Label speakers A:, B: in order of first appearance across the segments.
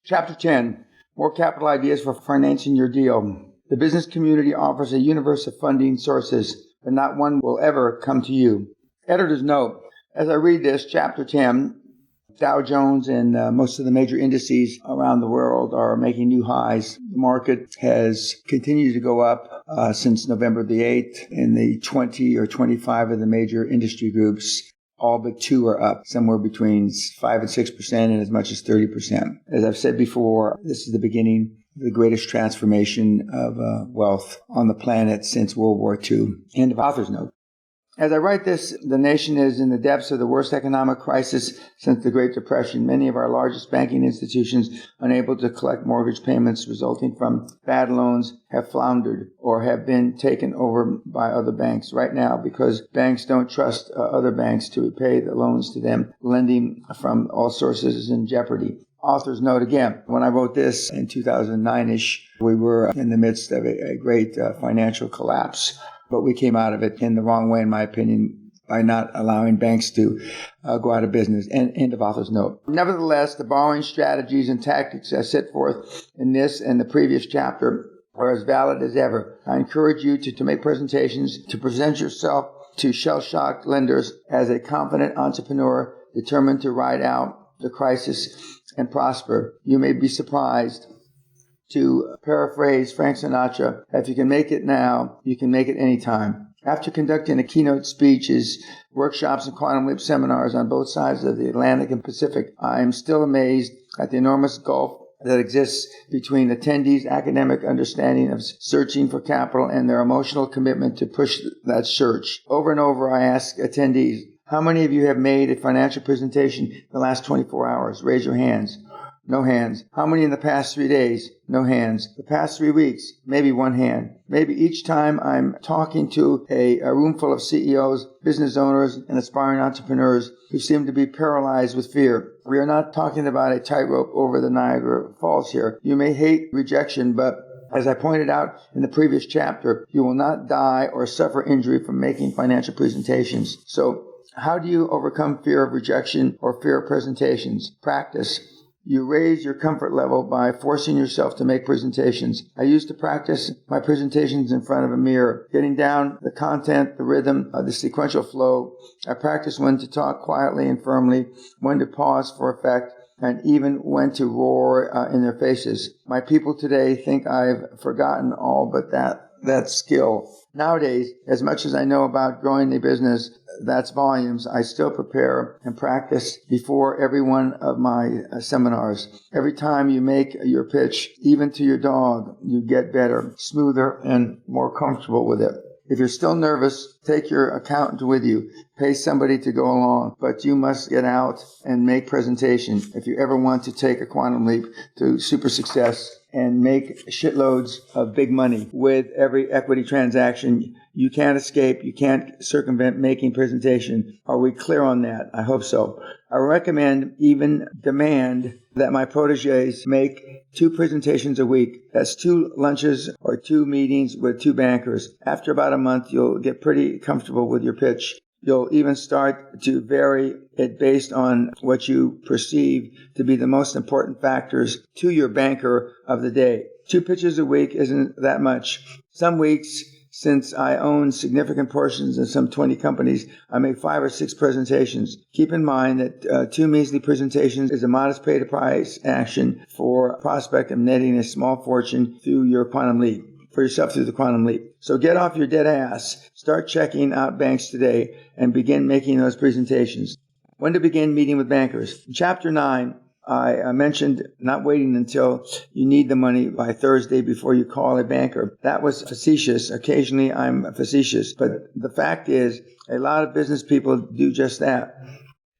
A: Chapter 10, More Capital Ideas for Financing Your Deal. The business community offers a universe of funding sources, but not one will ever come to you. Editor's note, as I read this, Chapter 10, Dow Jones and most of the major indices around the world are making new highs. The market has continued to go up since November the 8th. In the 20 or 25 of the major industry groups, all but two are up, somewhere between 5 and 6% and as much as 30%. As I've said before, this is the beginning of the greatest transformation of wealth on the planet since World War II. End of author's note. As I write this, the nation is in the depths of the worst economic crisis since the Great Depression. Many of our largest banking institutions, unable to collect mortgage payments resulting from bad loans, have floundered or have been taken over by other banks right now because banks don't trust other banks to repay the loans to them. Lending from all sources is in jeopardy. Author's note again, when I wrote this in 2009-ish, we were in the midst of a great financial collapse. But we came out of it in the wrong way, in my opinion, by not allowing banks to go out of business. End of author's note. Nevertheless, the borrowing strategies and tactics I set forth in this and the previous chapter are as valid as ever. I encourage you to make presentations, to present yourself to shell-shocked lenders as a confident entrepreneur determined to ride out the crisis and prosper. You may be surprised. To paraphrase Frank Sinatra, if you can make it now, you can make it anytime. After conducting keynote speeches, workshops, and Quantum Leap seminars on both sides of the Atlantic and Pacific, I am still amazed at the enormous gulf that exists between attendees' academic understanding of searching for capital and their emotional commitment to push that search. Over and over, I ask attendees, how many of you have made a financial presentation in the last 24 hours? Raise your hands. No hands. How many in the past 3 days? No hands. The past 3 weeks? Maybe one hand. Maybe each time I'm talking to a room full of CEOs, business owners, and aspiring entrepreneurs who seem to be paralyzed with fear. We are not talking about a tightrope over the Niagara Falls here. You may hate rejection, but as I pointed out in the previous chapter, you will not die or suffer injury from making financial presentations. So, how do you overcome fear of rejection or fear of presentations? Practice. You raise your comfort level by forcing yourself to make presentations. I used to practice my presentations in front of a mirror, getting down the content, the rhythm, the sequential flow. I practiced when to talk quietly and firmly, when to pause for effect, and even when to roar in their faces. My people today think I've forgotten all but that skill. Nowadays, as much as I know about growing a business, that's volumes, I still prepare and practice before every one of my seminars. Every time you make your pitch, even to your dog, you get better, smoother, and more comfortable with it. If you're still nervous, take your accountant with you. Pay somebody to go along, but you must get out and make presentations if you ever want to take a quantum leap to super success and make shitloads of big money with every equity transaction. You can't escape. You can't circumvent making presentation. Are we clear on that? I hope so. I recommend, even demand, that my proteges make 2 presentations a week. That's 2 lunches or 2 meetings with 2 bankers. After about a month, you'll get pretty comfortable with your pitch. You'll even start to vary it based on what you perceive to be the most important factors to your banker of the day. 2 pitches a week isn't that much. Some weeks, since I own significant portions in some 20 companies, I make 5 or 6 presentations. Keep in mind that 2 measly presentations is a modest pay-to-price action for a prospect of netting a small fortune through your quantum leap. For yourself through the quantum leap. So get off your dead ass, start checking out banks today, and begin making those presentations. When to begin meeting with bankers. In Chapter 9, I mentioned not waiting until you need the money by Thursday before you call a banker. That was facetious. Occasionally I'm facetious. But the fact is, a lot of business people do just that.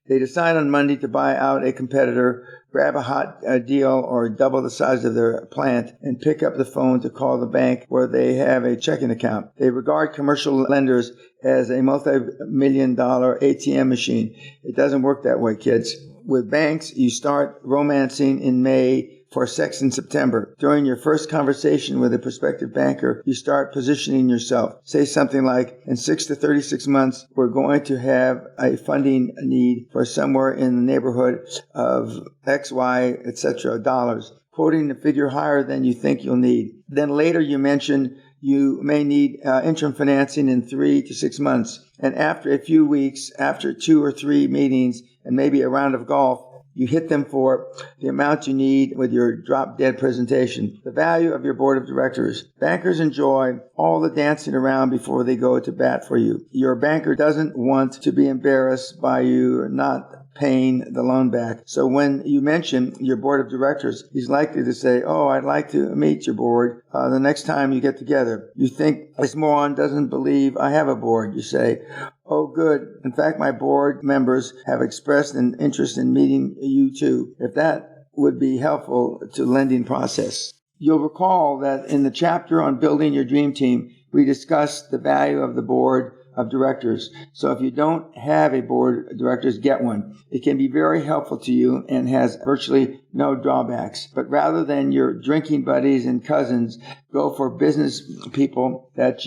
A: They decide on Monday to buy out a competitor, grab a hot deal or double the size of their plant, and pick up the phone to call the bank where they have a checking account. They regard commercial lenders as a multi-million-dollar ATM machine. It doesn't work that way, kids. With banks, you start romancing in May for sex in September. During your first conversation with a prospective banker, you start positioning yourself. Say something like, in 6 to 36 months, we're going to have a funding need for somewhere in the neighborhood of X, Y, etc. dollars, quoting a figure higher than you think you'll need. Then later you mention you may need interim financing in 3 to 6 months. And after a few weeks, after 2 or 3 meetings, and maybe a round of golf, you hit them for the amount you need with your drop-dead presentation. The value of your board of directors. Bankers enjoy all the dancing around before they go to bat for you. Your banker doesn't want to be embarrassed by you not paying the loan back. So when you mention your board of directors, he's likely to say, oh, I'd like to meet your board the next time you get together. You think this moron doesn't believe I have a board. You say, oh, good. In fact, my board members have expressed an interest in meeting you too, if that would be helpful to the lending process. You'll recall that in the chapter on building your dream team, we discussed the value of the board of directors. So if you don't have a board of directors, get one. It can be very helpful to you and has virtually no drawbacks. But rather than your drinking buddies and cousins, go for business people that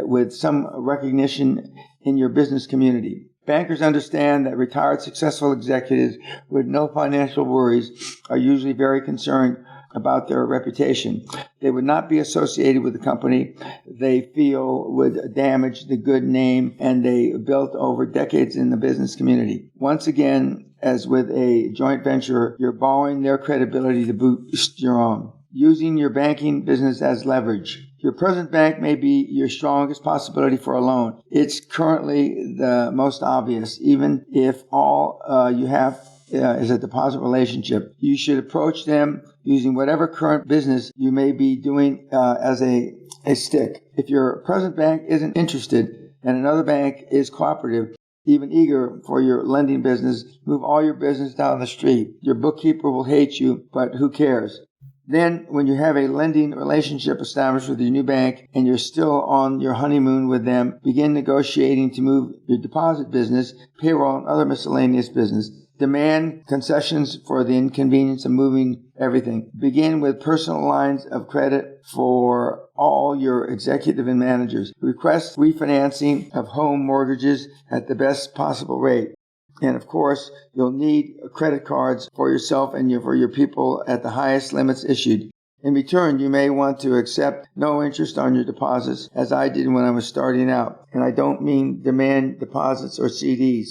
A: with some recognition in your business community. Bankers understand that retired successful executives with no financial worries are usually very concerned about their reputation. They would not be associated with the company they feel would damage the good name and they built over decades in the business community. Once again, as with a joint venture, you're borrowing their credibility to boost your own. Using your banking business as leverage. Your present bank may be your strongest possibility for a loan. It's currently the most obvious, even if all you have is a deposit relationship. You should approach them using whatever current business you may be doing as a stick. If your present bank isn't interested and another bank is cooperative, even eager for your lending business, move all your business down the street. Your bookkeeper will hate you, but who cares? Then, when you have a lending relationship established with your new bank and you're still on your honeymoon with them, begin negotiating to move your deposit business, payroll, and other miscellaneous business. Demand concessions for the inconvenience of moving everything. Begin with personal lines of credit for all your executive and managers. Request refinancing of home mortgages at the best possible rate. And of course, you'll need credit cards for yourself and for your people at the highest limits issued. In return, you may want to accept no interest on your deposits, as I did when I was starting out. And I don't mean demand deposits or CDs.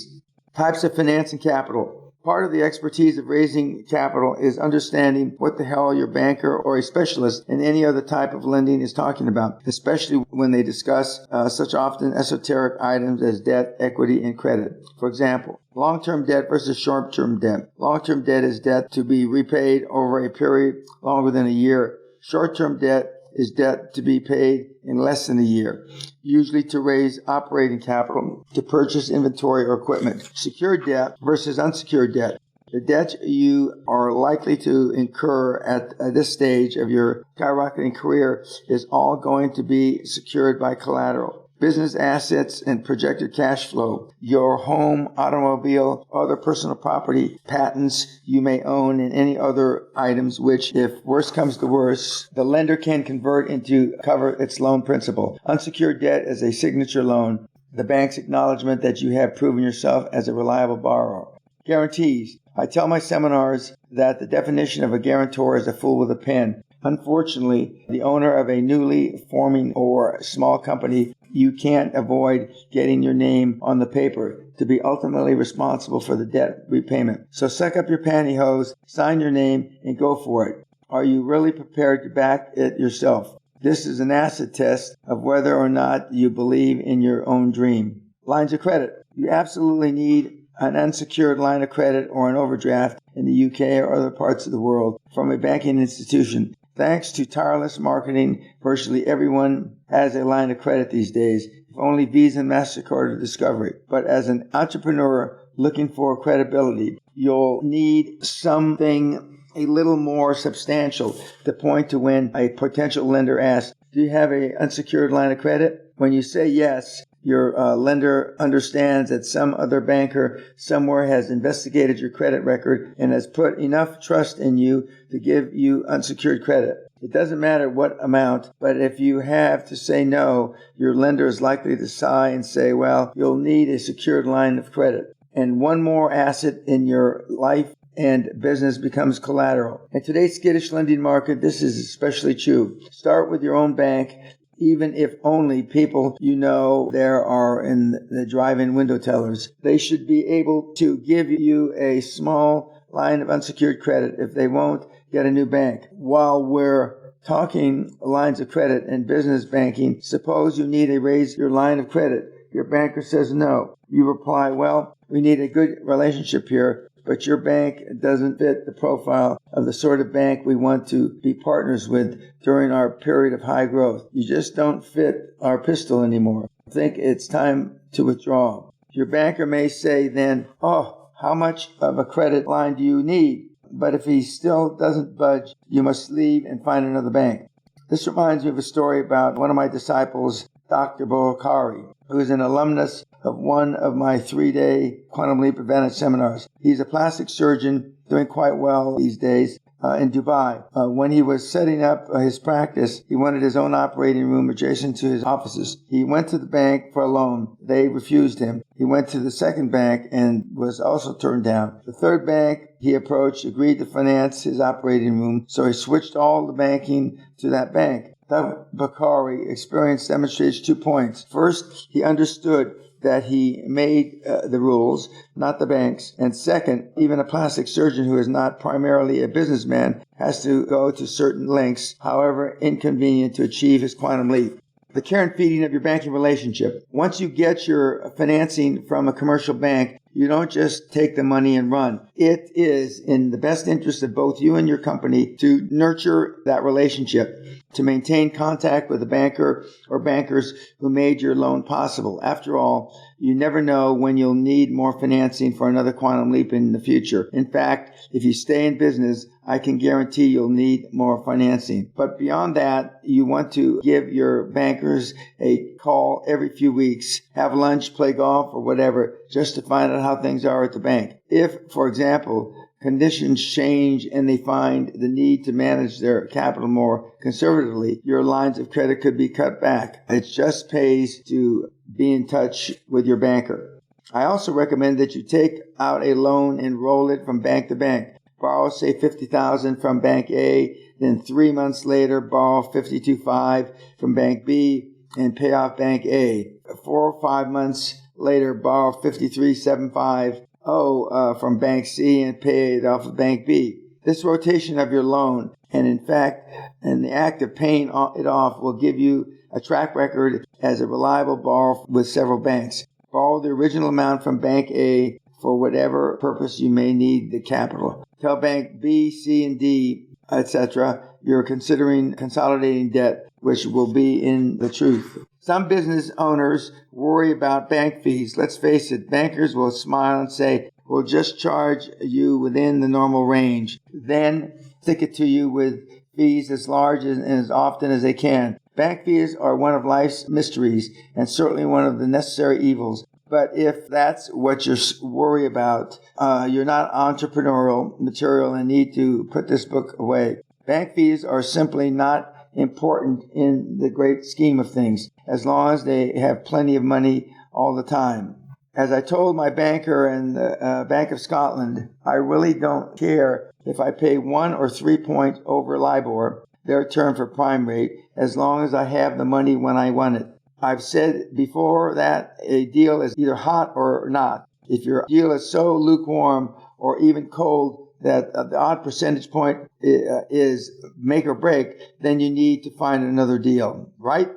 A: Types of finance and capital. Part of the expertise of raising capital is understanding what the hell your banker or a specialist in any other type of lending is talking about, especially when they discuss such often esoteric items as debt, equity, and credit. For example, long-term debt versus short-term debt. Long-term debt is debt to be repaid over a period longer than a year. Short-term debt is debt to be paid in less than a year, usually to raise operating capital to purchase inventory or equipment. Secured debt versus unsecured debt. The debt you are likely to incur at this stage of your skyrocketing career is all going to be secured by collateral. Business assets and projected cash flow, your home, automobile, other personal property, patents you may own, and any other items which, if worse comes to worse, the lender can convert into cover its loan principal. Unsecured debt is a signature loan, the bank's acknowledgement that you have proven yourself as a reliable borrower. Guarantees. I tell my seminars that the definition of a guarantor is a fool with a pen. Unfortunately, the owner of a newly forming or small company, you can't avoid getting your name on the paper to be ultimately responsible for the debt repayment. So suck up your pantyhose, sign your name, and go for it. Are you really prepared to back it yourself? This is an acid test of whether or not you believe in your own dream. Lines of credit. You absolutely need an unsecured line of credit or an overdraft in the UK or other parts of the world from a banking institution. Thanks to tireless marketing, virtually everyone has a line of credit these days, if only Visa and MasterCard discover it. But as an entrepreneur looking for credibility, you'll need something a little more substantial to point to when a potential lender asks, do you have an unsecured line of credit? When you say yes, Your lender understands that some other banker somewhere has investigated your credit record and has put enough trust in you to give you unsecured credit. It doesn't matter what amount, but if you have to say no, your lender is likely to sigh and say, well, you'll need a secured line of credit. And one more asset in your life and business becomes collateral. In today's skittish lending market, this is especially true. Start with your own bank, even if only people you know there are in the drive-in window tellers. They should be able to give you a small line of unsecured credit. If they won't, get a new bank. While we're talking lines of credit and business banking, suppose you need to raise your line of credit. Your banker says no. You reply, well, we need a good relationship here, but your bank doesn't fit the profile of the sort of bank we want to be partners with during our period of high growth. You just don't fit our pistol anymore. I think it's time to withdraw. Your banker may say then, oh, how much of a credit line do you need? But if he still doesn't budge, you must leave and find another bank. This reminds me of a story about one of my disciples, Dr. Boakari, who is an alumnus of one of my 3-day Quantum Leap Advantage seminars. He's a plastic surgeon doing quite well these days in Dubai. When he was setting up his practice, he wanted his own operating room adjacent to his offices. He went to the bank for a loan. They refused him. He went to the second bank and was also turned down. The third bank he approached agreed to finance his operating room, so he switched all the banking to that bank. Dr. Boakari experience demonstrates 2 points. First, he understood that he made the rules, not the banks. And second, even a plastic surgeon who is not primarily a businessman has to go to certain lengths, however inconvenient, to achieve his quantum leap. The care and feeding of your banking relationship. Once you get your financing from a commercial bank, you don't just take the money and run. It is in the best interest of both you and your company to nurture that relationship, to maintain contact with the banker or bankers who made your loan possible. After all, you never know when you'll need more financing for another quantum leap in the future. In fact, if you stay in business, I can guarantee you'll need more financing. But beyond that, you want to give your bankers a call every few weeks, have lunch, play golf, or whatever, just to find out how things are at the bank. If, for example, conditions change and they find the need to manage their capital more conservatively, your lines of credit could be cut back. It just pays to be in touch with your banker. I also recommend that you take out a loan and roll it from bank to bank. Borrow, say, $50,000 from Bank A, then 3 months later, borrow $52,500 from Bank B and pay off Bank A. 4 or 5 months later, borrow $53,750 from Bank C and pay it off of Bank B. This rotation of your loan, and in fact, the act of paying it off, will give you a track record as a reliable borrower with several banks. Borrow the original amount from Bank A for whatever purpose you may need the capital. Tell Bank B, C, and D, etc., you're considering consolidating debt, which will be in the truth. Some business owners worry about bank fees. Let's face it, bankers will smile and say, we'll just charge you within the normal range. Then stick it to you with fees as large and as often as they can. Bank fees are one of life's mysteries and certainly one of the necessary evils. But if that's what you're worried about, you're not entrepreneurial material and need to put this book away. Bank fees are simply not important in the great scheme of things, as long as they have plenty of money all the time. As I told my banker in the Bank of Scotland, I really don't care if I pay 1 or 3 points over LIBOR, their term for prime rate, as long as I have the money when I want it. I've said before that a deal is either hot or not. If your deal is so lukewarm or even cold that the odd percentage point is make or break, then you need to find another deal, right?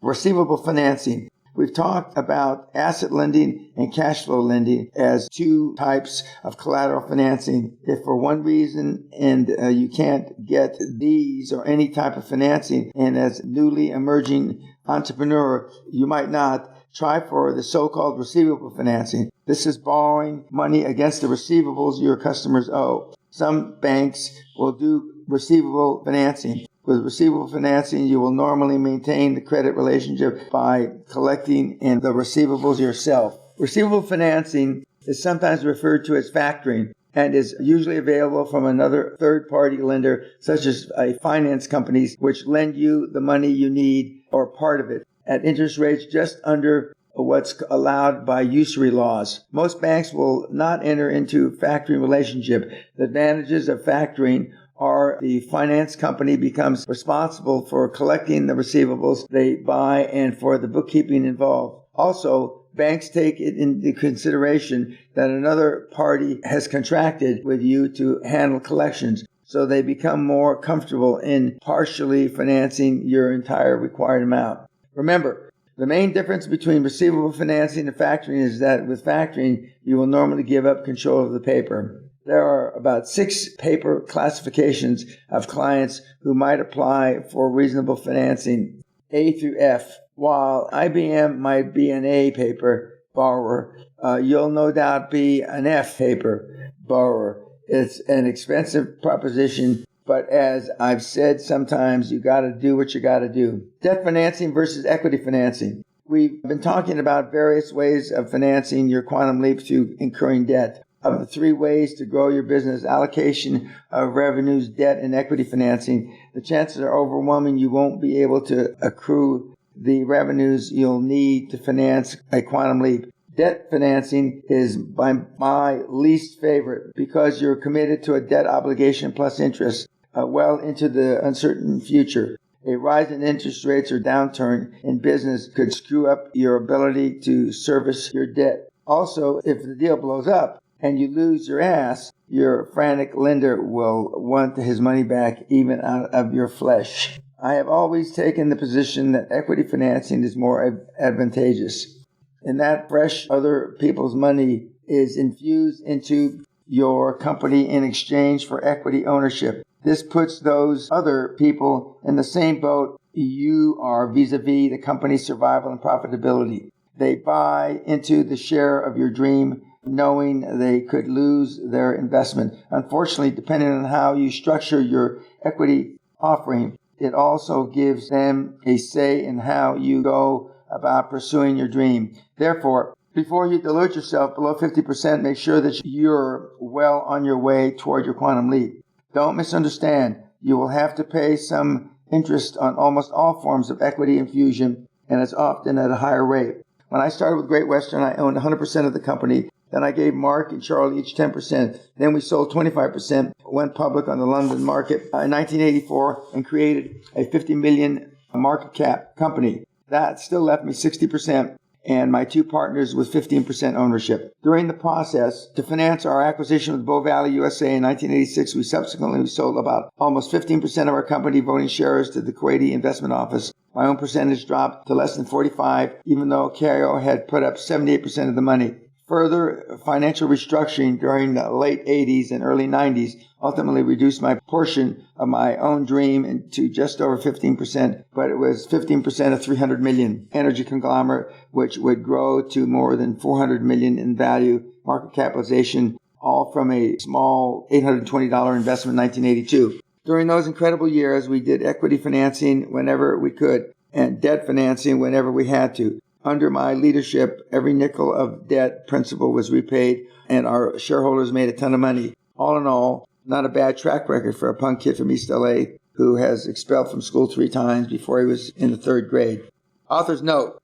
A: Receivable financing. We've talked about asset lending and cash flow lending as 2 types of collateral financing. If for one reason and you can't get these or any type of financing, and as newly emerging entrepreneur, you might not try for the so-called receivable financing. This is borrowing money against the receivables your customers owe. Some banks will do receivable financing, With receivable financing, you will normally maintain the credit relationship by collecting in the receivables yourself. Receivable financing is sometimes referred to as factoring and is usually available from another third-party lender, such as finance companies, which lend you the money you need or part of it at interest rates just under what's allowed by usury laws. Most banks will not enter into factoring relationship. The advantages of factoring are the finance company becomes responsible for collecting the receivables they buy and for the bookkeeping involved. Also, banks take it into consideration that another party has contracted with you to handle collections, so they become more comfortable in partially financing your entire required amount. Remember, the main difference between receivable financing and factoring is that with factoring, you will normally give up control of the paper. There are about 6 paper classifications of clients who might apply for reasonable financing, A through F. While IBM might be an A paper borrower, you'll no doubt be an F paper borrower. It's an expensive proposition, but as I've said sometimes, you got to do what you got to do. Debt financing versus equity financing. We've been talking about various ways of financing your quantum leap through incurring debt. Of the 3 ways to grow your business, allocation of revenues, debt, and equity financing, the chances are overwhelming you won't be able to accrue the revenues you'll need to finance a quantum leap. Debt financing is by my least favorite because you're committed to a debt obligation plus interest well into the uncertain future. A rise in interest rates or downturn in business could screw up your ability to service your debt. Also, if the deal blows up and you lose your ass, your frantic lender will want his money back even out of your flesh. I have always taken the position that equity financing is more advantageous, and that fresh other people's money is infused into your company in exchange for equity ownership. This puts those other people in the same boat you are vis-a-vis the company's survival and profitability. They buy into the share of your dream, knowing they could lose their investment. Unfortunately, depending on how you structure your equity offering, it also gives them a say in how you go about pursuing your dream. Therefore, before you dilute yourself below 50%, make sure that you're well on your way toward your quantum leap. Don't misunderstand. You will have to pay some interest on almost all forms of equity infusion, and it's often at a higher rate. When I started with Great Western, I owned 100% of the company. Then I gave Mark and Charlie each 10%. Then we sold 25%, went public on the London market in 1984, and created a $50 million market cap company. That still left me 60%, and my 2 partners with 15% ownership. During the process, to finance our acquisition of Bow Valley USA in 1986, we subsequently sold about almost 15% of our company voting shares to the Kuwaiti Investment Office. My own percentage dropped to less than 45%, even though KIO had put up 78% of the money. Further financial restructuring during the late 80s and early 90s ultimately reduced my portion of my own dream to just over 15%, but it was 15% of $300 million energy conglomerate, which would grow to more than $400 million in value, market capitalization, all from a small $820 investment in 1982. During those incredible years, we did equity financing whenever we could and debt financing whenever we had to. Under my leadership, every nickel of debt principal was repaid, and our shareholders made a ton of money. All in all, not a bad track record for a punk kid from East LA who has expelled from school 3 times before he was in the 3rd grade. Author's note,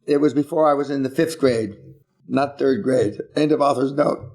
A: it was before I was in the 5th grade, not 3rd grade. End of author's note.